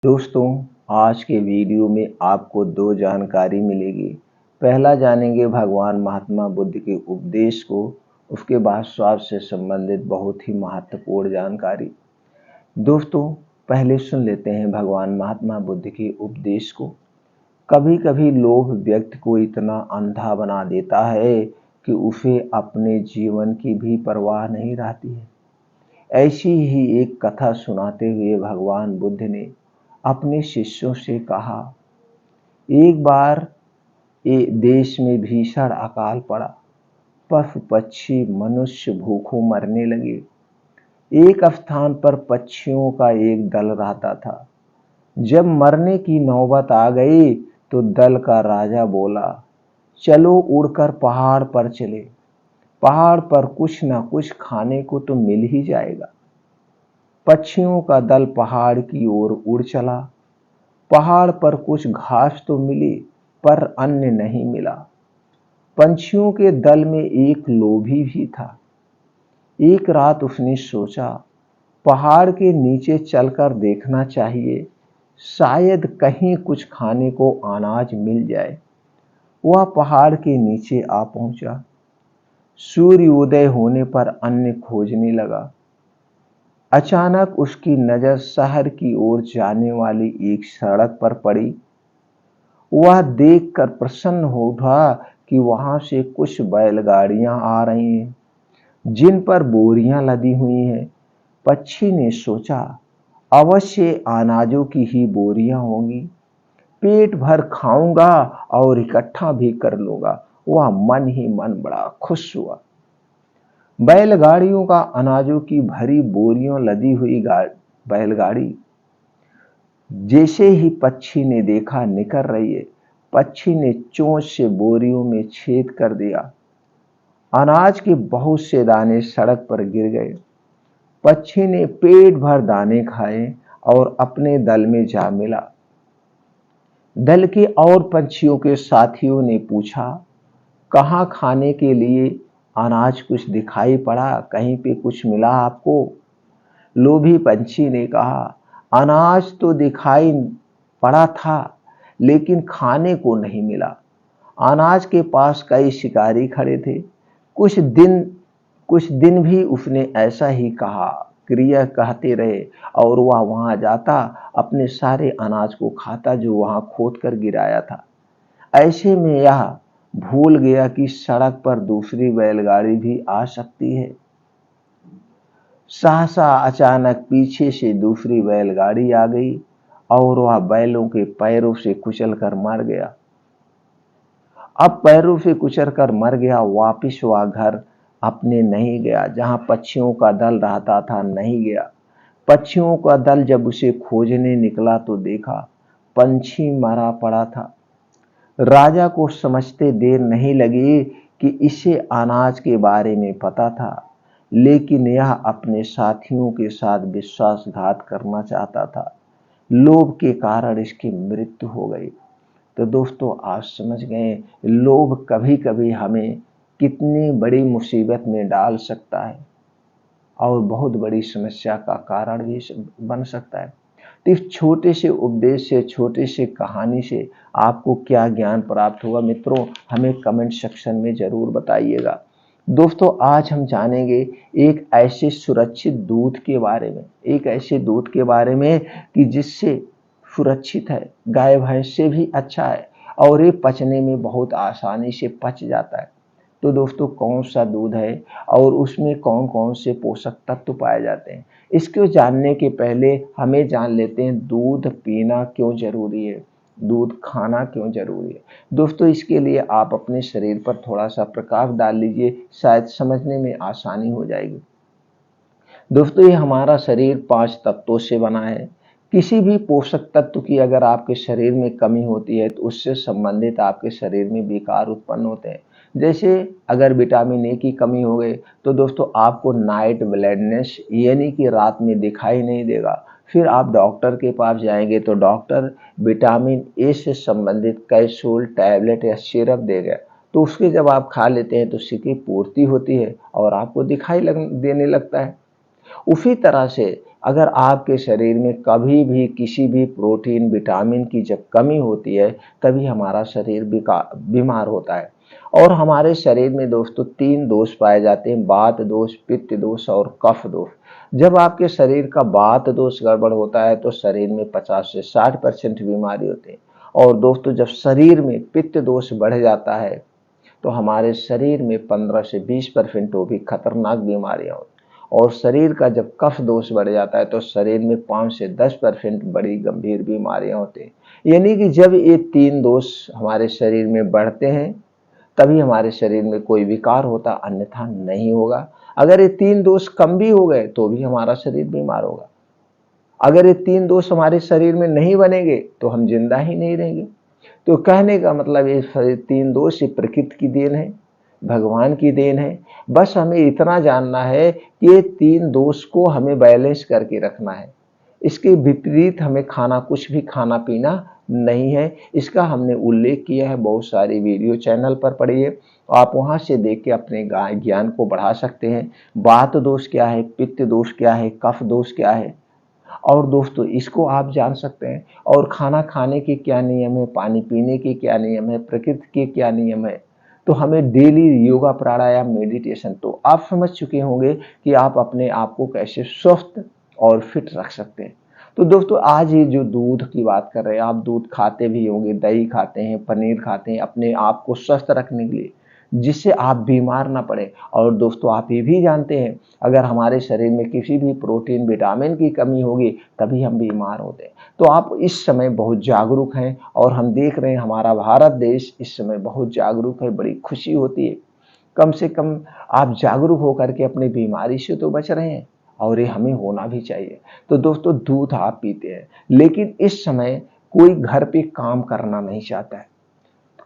दोस्तों, आज के वीडियो में आपको दो जानकारी मिलेगी। पहला जानेंगे भगवान महात्मा बुद्ध के उपदेश को, उसके बाद स्वास्थ्य से संबंधित बहुत ही महत्वपूर्ण जानकारी। दोस्तों, पहले सुन लेते हैं भगवान महात्मा बुद्ध के उपदेश को। कभी कभी लोभ व्यक्ति को इतना अंधा बना देता है कि उसे अपने जीवन की भी परवाह नहीं रहती है। ऐसी ही एक कथा सुनाते हुए भगवान बुद्ध ने अपने शिष्यों से कहा, एक बार देश में भीषण अकाल पड़ा। पशु पक्षी मनुष्य भूखों मरने लगे। एक स्थान पर पक्षियों का एक दल रहता था। जब मरने की नौबत आ गई तो दल का राजा बोला, चलो उड़कर पहाड़ पर चले। पहाड़ पर कुछ न कुछ खाने को तो मिल ही जाएगा। पक्षियों का दल पहाड़ की ओर उड़ चला। पहाड़ पर कुछ घास तो मिली, पर अन्न नहीं मिला। पंछियों के दल में एक लोभी भी था। एक रात उसने सोचा, पहाड़ के नीचे चलकर देखना चाहिए, शायद कहीं कुछ खाने को अनाज मिल जाए। वह पहाड़ के नीचे आ पहुंचा। सूर्योदय होने पर अन्न खोजने लगा। अचानक उसकी नजर शहर की ओर जाने वाली एक सड़क पर पड़ी। वह देखकर प्रसन्न हो उठा कि वहां से कुछ बैलगाड़ियां आ रही हैं, जिन पर बोरियां लदी हुई हैं। पक्षी ने सोचा, अवश्य अनाजों की ही बोरियां होंगी। पेट भर खाऊंगा और इकट्ठा भी कर लूंगा। वह मन ही मन बड़ा खुश हुआ। बैलगाड़ियों का अनाजों की भरी बोरियों लदी हुई बैलगाड़ी जैसे ही पक्षी ने देखा निकल रही है, पक्षी ने चोंच से बोरियों में छेद कर दिया। अनाज के बहुत से दाने सड़क पर गिर गए। पक्षी ने पेट भर दाने खाए और अपने दल में जा मिला। दल के और पंछियों के साथियों ने पूछा, कहाँ खाने के लिए अनाज कुछ दिखाई पड़ा, कहीं पे कुछ मिला आपको? लोभी पंछी ने कहा, अनाज तो दिखाई पड़ा था, लेकिन खाने को नहीं मिला। अनाज के पास कई शिकारी खड़े थे। कुछ दिन भी उसने ऐसा ही कहा, क्रिया कहते रहे, और वह वहां जाता, अपने सारे अनाज को खाता जो वहां खोद कर गिराया था। ऐसे में यह भूल गया कि सड़क पर दूसरी बैलगाड़ी भी आ सकती है। सहसा अचानक पीछे से दूसरी बैलगाड़ी आ गई और वह बैलों के पैरों से कुचलकर मर गया। अब पैरों से कुचलकर मर गया, वापिस वह घर अपने नहीं गया, जहां पक्षियों का दल रहता था नहीं गया। पक्षियों का दल जब उसे खोजने निकला तो देखा पंछी मरा पड़ा था। राजा को समझते देर नहीं लगी कि इसे अनाज के बारे में पता था, लेकिन यह अपने साथियों के साथ विश्वासघात करना चाहता था। लोभ के कारण इसकी मृत्यु हो गई। तो दोस्तों, आज समझ गए लोभ कभी कभी हमें कितनी बड़ी मुसीबत में डाल सकता है और बहुत बड़ी समस्या का कारण भी बन सकता है। तो इस छोटे से उपदेश से, छोटे से कहानी से आपको क्या ज्ञान प्राप्त हुआ मित्रों, हमें कमेंट सेक्शन में जरूर बताइएगा। दोस्तों, आज हम जानेंगे एक ऐसे सुरक्षित दूध के बारे में, एक ऐसे दूध के बारे में कि जिससे सुरक्षित है, गाय भैंस से भी अच्छा है और ये पचने में बहुत आसानी से पच जाता है। तो दोस्तों, कौन सा दूध है और उसमें कौन कौन से पोषक तत्व पाए जाते हैं, इसको जानने के पहले हमें जान लेते हैं दूध पीना क्यों जरूरी है, दूध खाना क्यों जरूरी है। दोस्तों, इसके लिए आप अपने शरीर पर थोड़ा सा प्रकाश डाल लीजिए, शायद समझने में आसानी हो जाएगी। दोस्तों, ये हमारा शरीर 5 तत्वों से बना है। किसी भी पोषक तत्व की अगर आपके शरीर में कमी होती है तो उससे संबंधित आपके शरीर में विकार उत्पन्न होते हैं। जैसे अगर विटामिन ए की कमी हो गई तो दोस्तों आपको नाइट ब्लाइंडनेस यानी कि रात में दिखाई नहीं देगा। फिर आप डॉक्टर के पास जाएंगे तो डॉक्टर विटामिन ए से संबंधित कैप्सूल, टैबलेट या सिरप देगा। तो उसके जब आप खा लेते हैं तो उसकी पूर्ति होती है और आपको दिखाई देने लगता है। उसी तरह से अगर आपके शरीर में कभी भी किसी भी प्रोटीन विटामिन की जब कमी होती है तभी हमारा शरीर बीमार होता है। और हमारे शरीर में दोस्तों 3 दोष पाए जाते हैं, वात दोष, पित्त दोष और कफ दोष। जब आपके शरीर का वात दोष गड़बड़ होता है तो शरीर में 50 से 60% बीमारी होती है। और दोस्तों जब शरीर में पित्त दोष बढ़ जाता है तो हमारे शरीर में 15 से 20% वो भी खतरनाक बीमारियां होती हैं। और शरीर का जब कफ दोष बढ़ जाता है तो शरीर में 5 से 10% बड़ी गंभीर बीमारियां होती हैं। यानी कि जब ये 3 दोष हमारे शरीर में बढ़ते हैं तभी हमारे शरीर में कोई विकार होता, अन्यथा नहीं होगा। अगर ये 3 दोष कम भी हो गए तो भी हमारा शरीर बीमार होगा। अगर ये 3 दोष हमारे शरीर में नहीं बनेंगे तो हम जिंदा ही नहीं रहेंगे। तो कहने का मतलब ये 3 दोष ये प्रकृति की देन है, भगवान की देन है। बस हमें इतना जानना है कि ये 3 दोष को हमें बैलेंस करके रखना है। इसके विपरीत हमें कुछ भी खाना पीना नहीं है। इसका हमने उल्लेख किया है, बहुत सारी वीडियो चैनल पर पढ़िए, आप वहां से देख के अपने ज्ञान को बढ़ा सकते हैं। वात दोष क्या है, पित्त दोष क्या है, कफ दोष क्या है, और दोस्तों इसको आप जान सकते हैं। और खाना खाने के क्या नियम है, पानी पीने के क्या नियम है, प्रकृति के क्या नियम है। तो हमें डेली योगा, प्राणायाम, मेडिटेशन, तो आप समझ चुके होंगे कि आप अपने आप को कैसे स्वस्थ और फिट रख सकते हैं। तो दोस्तों आज ये जो दूध की बात कर रहे हैं, आप दूध खाते भी होंगे, दही खाते हैं, पनीर खाते हैं अपने आप को स्वस्थ रखने के लिए, जिससे आप बीमार ना पड़े। और दोस्तों आप ये भी जानते हैं अगर हमारे शरीर में किसी भी प्रोटीन विटामिन की कमी होगी तभी हम बीमार होते हैं। तो आप इस समय बहुत जागरूक हैं और हम देख रहे हैं हमारा भारत देश इस समय बहुत जागरूक है, बड़ी खुशी होती है। कम से कम आप जागरूक होकर के अपनी बीमारी से तो बच रहे हैं और ये हमें होना भी चाहिए। तो दोस्तों दूध आप पीते हैं, लेकिन इस समय कोई घर पे काम करना नहीं चाहता है।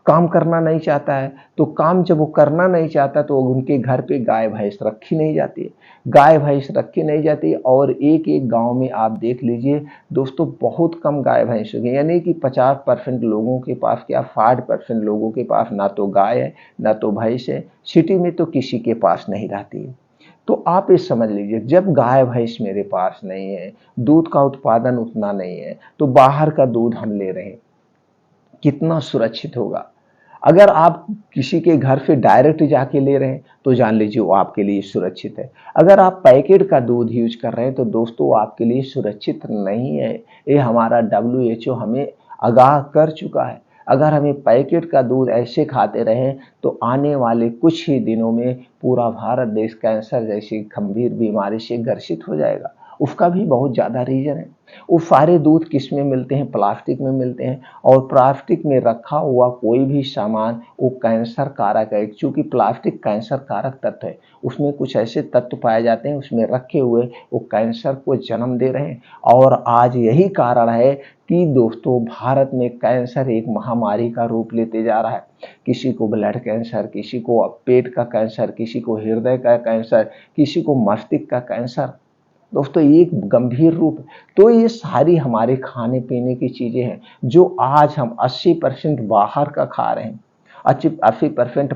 काम करना नहीं चाहता है तो काम जब वो करना नहीं चाहता तो उनके घर पे गाय भैंस रखी नहीं जाती है। गाय भैंस रखी नहीं जाती और एक एक गांव में आप देख लीजिए दोस्तों बहुत कम गाय भैंस हो गई। यानी कि 50% लोगों के पास, क्या 60% लोगों के पास ना तो गाय है ना तो भैंस है। सिटी में तो किसी के पास नहीं रहती है। तो आप ये समझ लीजिए जब गाय भैंस मेरे पास नहीं है, दूध का उत्पादन उतना नहीं है, तो बाहर का दूध हम ले रहे हैं, कितना सुरक्षित होगा। अगर आप किसी के घर से डायरेक्ट जाके ले रहे हैं तो जान लीजिए वो आपके लिए सुरक्षित है। अगर आप पैकेट का दूध यूज कर रहे हैं तो दोस्तों वो आपके लिए सुरक्षित नहीं है। ये हमारा WHO हमें आगाह कर चुका है। अगर हमें पैकेट का दूध ऐसे खाते रहें तो आने वाले कुछ ही दिनों में पूरा भारत देश कैंसर जैसी गंभीर बीमारी से ग्रसित हो जाएगा। उसका भी बहुत ज़्यादा रीजन है। वो सारे दूध किस में मिलते हैं, प्लास्टिक में मिलते हैं। और प्लास्टिक में रखा हुआ कोई भी सामान वो कैंसर कारक है, क्योंकि प्लास्टिक कैंसर कारक तत्व है। उसमें कुछ ऐसे तत्व पाए जाते हैं उसमें रखे हुए वो कैंसर को जन्म दे रहे हैं। और आज यही कारण है कि दोस्तों भारत में कैंसर एक महामारी का रूप लेते जा रहा है। किसी को ब्लड कैंसर, किसी को पेट का कैंसर, किसी को हृदय का कैंसर, किसी को मस्तिष्क का कैंसर। दोस्तों एक गंभीर रूप। तो ये सारी हमारे खाने पीने की चीजें हैं जो आज हम 80% बाहर का खा रहे हैं, 80%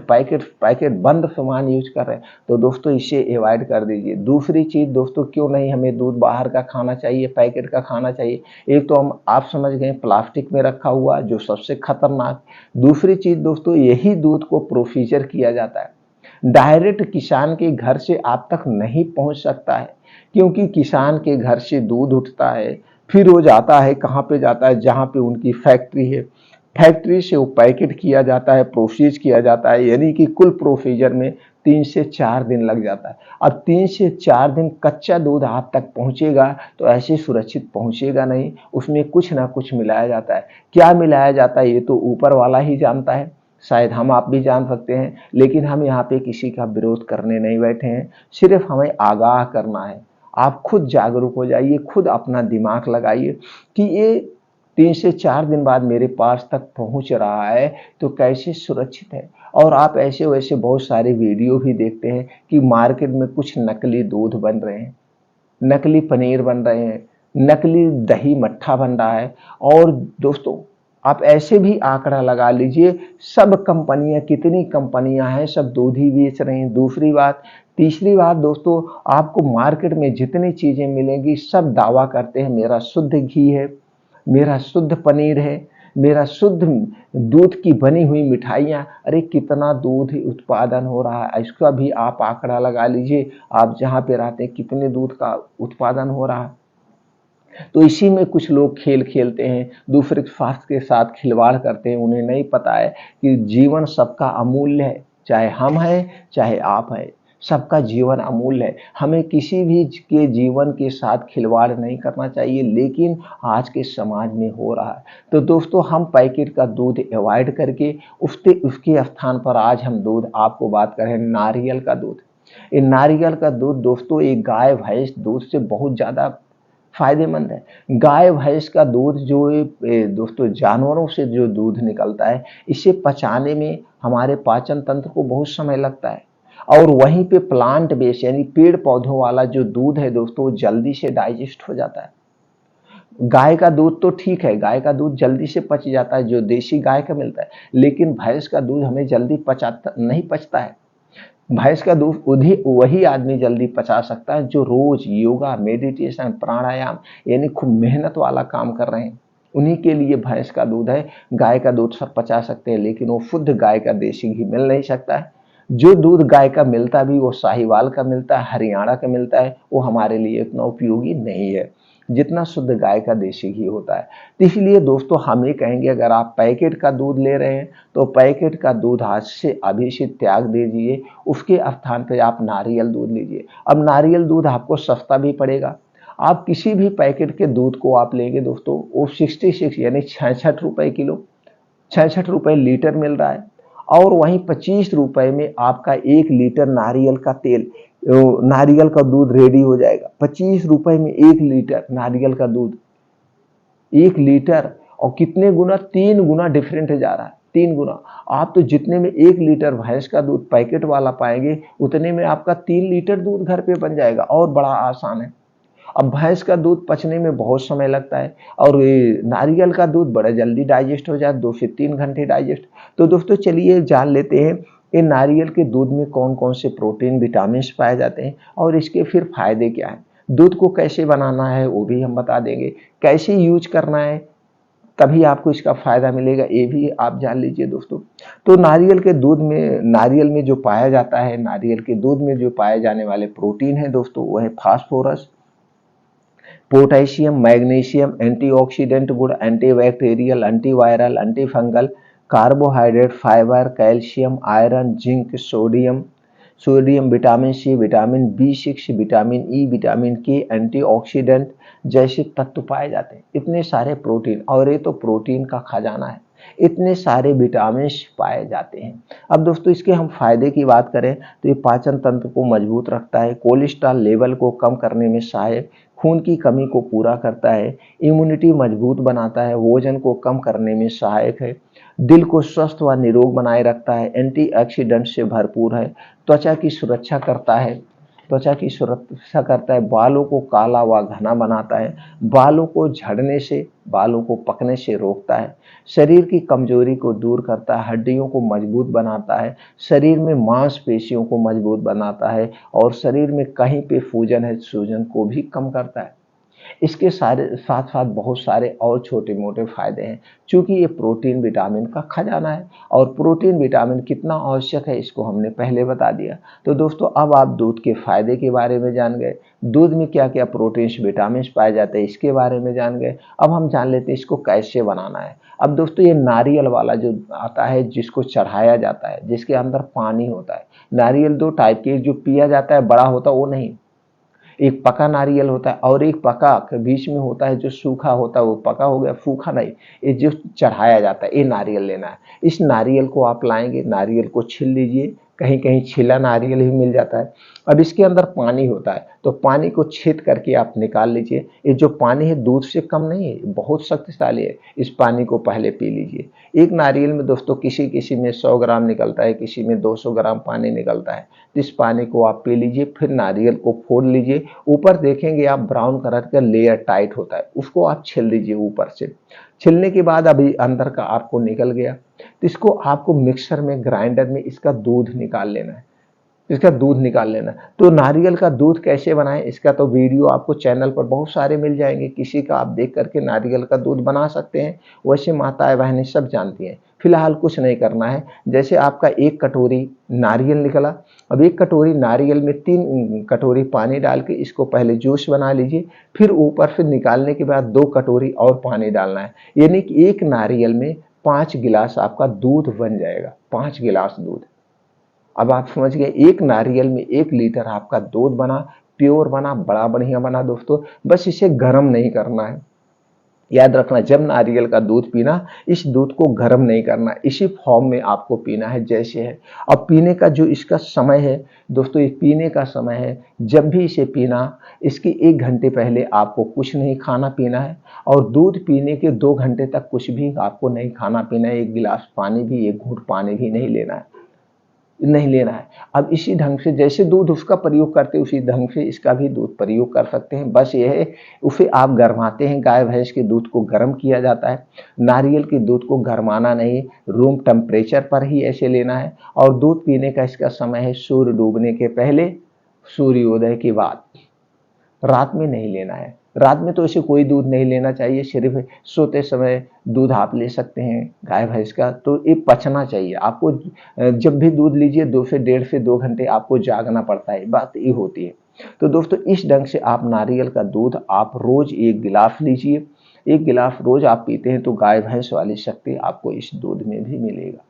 पैकेट बंद सामान यूज कर रहे हैं। तो दोस्तों इसे अवॉइड कर दीजिए। दूसरी चीज दोस्तों, क्यों नहीं हमें दूध बाहर का खाना चाहिए, पैकेट का खाना चाहिए। एक तो हम आप समझ गए प्लास्टिक में रखा हुआ जो सबसे खतरनाक। दूसरी चीज दोस्तों, यही दूध को प्रोसीजर किया जाता है, डायरेक्ट किसान के घर से आप तक नहीं पहुंच सकता है, क्योंकि किसान के घर से दूध उठता है, फिर वो जाता है कहाँ पे जाता है, जहाँ पे उनकी फैक्ट्री है, फैक्ट्री से वो पैकेट किया जाता है, प्रोसेस किया जाता है। यानी कि कुल प्रोसीजर में 3 से 4 दिन लग जाता है। अब 3 से 4 दिन कच्चा दूध आप तक पहुंचेगा तो ऐसे सुरक्षित पहुंचेगा नहीं, उसमें कुछ ना कुछ मिलाया जाता है। क्या मिलाया जाता है ये तो ऊपर वाला ही जानता है, शायद हम आप भी जान सकते हैं, लेकिन हम यहाँ पे किसी का विरोध करने नहीं बैठे हैं, सिर्फ हमें आगाह करना है। आप खुद जागरूक हो जाइए, खुद अपना दिमाग लगाइए कि ये 3 से 4 दिन बाद मेरे पास तक पहुंच रहा है तो कैसे सुरक्षित है। और आप ऐसे वैसे बहुत सारे वीडियो भी देखते हैं कि मार्केट में कुछ नकली दूध बन रहे हैं, नकली पनीर बन रहे हैं, नकली दही मट्ठा बन रहा है। और दोस्तों आप ऐसे भी आंकड़ा लगा लीजिए, सब कंपनियां, कितनी कंपनियां हैं, सब दूध ही बेच रहे हैं। दूसरी बात, तीसरी बात दोस्तों, आपको मार्केट में जितनी चीजें मिलेंगी सब दावा करते हैं मेरा शुद्ध घी है, मेरा शुद्ध पनीर है, मेरा शुद्ध दूध की बनी हुई मिठाइयाँ। अरे कितना दूध उत्पादन हो रहा है, इसका भी आप आंकड़ा लगा लीजिए। आप जहाँ पे रहते हैं कितने दूध का उत्पादन हो रहा है। तो इसी में कुछ लोग खेल खेलते हैं, दूसरे के स्वास्थ्य के साथ खिलवाड़ करते हैं। उन्हें नहीं पता है कि जीवन सबका अमूल्य है, चाहे हम हैं चाहे आप हैं, सबका जीवन अमूल्य है। हमें किसी भी के जीवन के साथ खिलवाड़ नहीं करना चाहिए, लेकिन आज के समाज में हो रहा है। तो दोस्तों, हम पैकेट का दूध अवॉइड करके उसके स्थान पर आज हम दूध, आपको बात करें नारियल का दूध। ये नारियल का दूध दोस्तों एक गाय भैंस दूध से बहुत ज़्यादा फायदेमंद है। गाय भैंस का दूध जो दोस्तों जानवरों से जो दूध निकलता है, इसे पचाने में हमारे पाचन तंत्र को बहुत समय लगता है। और वहीं पे प्लांट बेस यानी पेड़ पौधों वाला जो दूध है दोस्तों, जल्दी से डाइजेस्ट हो जाता है। गाय का दूध तो ठीक है, गाय का दूध जल्दी से पच जाता है जो देसी गाय का मिलता है, लेकिन भैंस का दूध हमें जल्दी पचाता नहीं, पचता है। भैंस का दूध वही आदमी जल्दी पचा सकता है जो रोज योगा, मेडिटेशन, प्राणायाम यानी खूब मेहनत वाला काम कर रहे हैं। उन्हीं के लिए भैंस का दूध है। गाय का दूध सब पचा सकते हैं, लेकिन वो शुद्ध गाय का देसी घी मिल नहीं सकता है। जो दूध गाय का मिलता भी वो साहिवाल का मिलता है, हरियाणा का मिलता है, वो हमारे लिए इतना उपयोगी नहीं है जितना शुद्ध गाय का देसी घी होता है। तो इसलिए दोस्तों हम ये कहेंगे, अगर आप पैकेट का दूध ले रहे हैं तो पैकेट का दूध आज से अभी से त्याग दीजिए, उसके स्थान पर आप नारियल दूध लीजिए। अब नारियल दूध आपको सस्ता भी पड़ेगा। आप किसी भी पैकेट के दूध को आप लेंगे दोस्तों, वो 66 यानी 66 रुपए किलो, 66 रुपए लीटर मिल रहा है। और वहीं 25 रुपए में आपका 1 लीटर नारियल का तेल, नारियल का दूध रेडी हो जाएगा। 25 रुपए में 1 लीटर नारियल का दूध, 1 लीटर। और कितने गुना, 3 गुना डिफरेंट जा रहा है, 3 गुना। आप तो जितने में 1 लीटर भैंस का दूध पैकेट वाला पाएंगे, उतने में आपका 3 लीटर दूध घर पे बन जाएगा, और बड़ा आसान है। अब भैंस का दूध पचने में बहुत समय लगता है, और ये नारियल का दूध बड़ा जल्दी डाइजेस्ट हो जाए, 2 से 3 घंटे डाइजेस्ट। तो दोस्तों चलिए जान लेते हैं ये नारियल के दूध में कौन कौन से प्रोटीन, विटामिन पाए जाते हैं, और इसके फिर फायदे क्या हैं। दूध को कैसे बनाना है वो भी हम बता देंगे, कैसे यूज करना है तभी आपको इसका फायदा मिलेगा, ये भी आप जान लीजिए दोस्तों। तो नारियल के दूध में, नारियल में जो पाया जाता है, नारियल के दूध में जो पाए जाने वाले प्रोटीन है दोस्तों, वो है फास्फोरस, पोटेशियम, मैग्नीशियम, एंटीऑक्सीडेंट गुण, antibacterial, antiviral, antifungal, carbohydrate, fibre, calcium, iron, zinc, sodium, vitamin C, vitamin बी6, vitamin E, vitamin K, antioxidant जैसे तत्व पाए जाते हैं। इतने सारे प्रोटीन, और ये तो प्रोटीन का खजाना है, इतने सारे विटामिन पाए जाते हैं। अब दोस्तों इसके हम फायदे की बात करें तो ये पाचन तंत्र को मजबूत रखता है, कोलेस्ट्रॉल लेवल को कम करने में सहायक, खून की कमी को पूरा करता है, इम्यूनिटी मजबूत बनाता है, वजन को कम करने में सहायक है, दिल को स्वस्थ व निरोग बनाए रखता है, एंटीऑक्सीडेंट से भरपूर है, त्वचा की सुरक्षा करता है, बालों को काला व घना बनाता है, बालों को झड़ने से, बालों को पकने से रोकता है, शरीर की कमजोरी को दूर करता है, हड्डियों को मजबूत बनाता है, शरीर में मांसपेशियों को मजबूत बनाता है, और शरीर में कहीं पे सूजन है, सूजन को भी कम करता है। इसके सारे साथ साथ बहुत सारे और छोटे मोटे फायदे हैं, क्योंकि ये प्रोटीन विटामिन का खजाना है, और प्रोटीन विटामिन कितना आवश्यक है इसको हमने पहले बता दिया। तो दोस्तों अब आप दूध के फायदे के बारे में जान गए, दूध में क्या क्या प्रोटीन विटामिन पाए जाते हैं इसके बारे में जान गए। अब हम जान लेते हैं इसको कैसे बनाना है। अब दोस्तों ये नारियल वाला जो आता है, जिसको चढ़ाया जाता है, जिसके अंदर पानी होता है। नारियल दो टाइप के, जो पिया जाता है बड़ा होता है वो नहीं, एक पका नारियल होता है, और एक पका के बीच में होता है जो सूखा होता है, वो पका हो गया, सूखा नहीं, ये जो चढ़ाया जाता है, ये नारियल लेना है। इस नारियल को आप लाएंगे, नारियल को छील लीजिए, कहीं कहीं छिला नारियल ही मिल जाता है। अब इसके अंदर पानी होता है, तो तो पानी को छेद करके आप निकाल लीजिए। ये जो पानी है दूध से कम नहीं है, बहुत शक्तिशाली है। इस पानी को पहले पी लीजिए। एक नारियल में दोस्तों किसी किसी में 100 ग्राम निकलता है, किसी में 200 ग्राम पानी निकलता है। तो इस पानी को आप पी लीजिए। फिर नारियल को फोड़ लीजिए। ऊपर देखेंगे आप ब्राउन कलर का लेयर टाइट होता है, उसको आप छील दीजिए ऊपर से। छिलने के बाद अभी अंदर का आपको निकल गया, तो इसको आपको मिक्सर में, ग्राइंडर में इसका दूध निकाल लेना है। इसका दूध निकाल लेना। तो नारियल का दूध कैसे बनाएं, इसका तो वीडियो आपको चैनल पर बहुत सारे मिल जाएंगे। किसी का आप देख करके नारियल का दूध बना सकते हैं। वैसे माताएं बहनें सब जानती हैं। फिलहाल कुछ नहीं करना है। जैसे आपका 1 कटोरी नारियल निकला, अब 1 कटोरी नारियल में 3 कटोरी पानी डाल के इसको पहले जूस बना लीजिए। फिर ऊपर से निकालने के बाद 2 कटोरी और पानी डालना है। यानी कि 1 नारियल में 5 गिलास आपका दूध बन जाएगा। 5 गिलास दूध। अब आप समझ गए, 1 नारियल में 1 लीटर आपका दूध बना, प्योर बना, बड़ा बढ़िया बना दोस्तों। बस इसे गर्म नहीं करना है। याद रखना, जब नारियल का दूध पीना, इस दूध को गर्म नहीं करना, इसी फॉर्म में आपको पीना है जैसे है। अब पीने का जो इसका समय है दोस्तों, ये पीने का समय है, जब भी इसे पीना, इसके 1 घंटे पहले आपको कुछ नहीं खाना पीना है। और दूध पीने के 2 घंटे तक कुछ भी आपको नहीं खाना पीना है। 1 गिलास पानी भी, 1 घूंट पानी भी नहीं लेना है, नहीं लेना है। अब इसी ढंग से जैसे दूध उसका प्रयोग करते हैं, उसी ढंग से इसका भी दूध प्रयोग कर सकते हैं। बस ये है, उसे आप गरमाते हैं। गाय भैंस के दूध को गर्म किया जाता है, नारियल के दूध को गरमाना नहीं, रूम टेम्परेचर पर ही ऐसे लेना है। और दूध पीने का इसका समय है सूर्य डूबने के पहले, सूर्योदय के बाद। रात में नहीं लेना है। रात में तो ऐसे कोई दूध नहीं लेना चाहिए, सिर्फ सोते समय दूध आप ले सकते हैं गाय भैंस का। तो ये पचना चाहिए आपको। जब भी दूध लीजिए 2 से 1.5 से 2 घंटे आपको जागना पड़ता है, बात ये होती है। तो दोस्तों इस ढंग से आप नारियल का दूध आप रोज 1 गिलास लीजिए। 1 गिलास रोज आप पीते हैं तो गाय भैंस वाली शक्ति आपको इस दूध में भी मिलेगा।